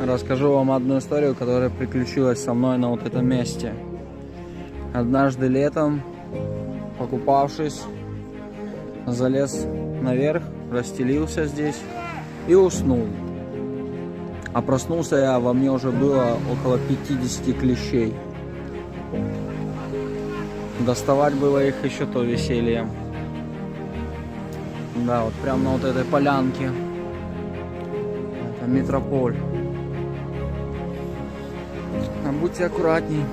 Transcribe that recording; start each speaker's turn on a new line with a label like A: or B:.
A: Расскажу вам одну историю, которая приключилась со мной на вот этом месте. Однажды летом, покупавшись, залез наверх, расстелился здесь и уснул. А проснулся я, во мне уже было около 50 клещей. Доставать было их еще то веселье. Да, вот прямо на вот этой полянке. Это метрополь. Будьте аккуратней.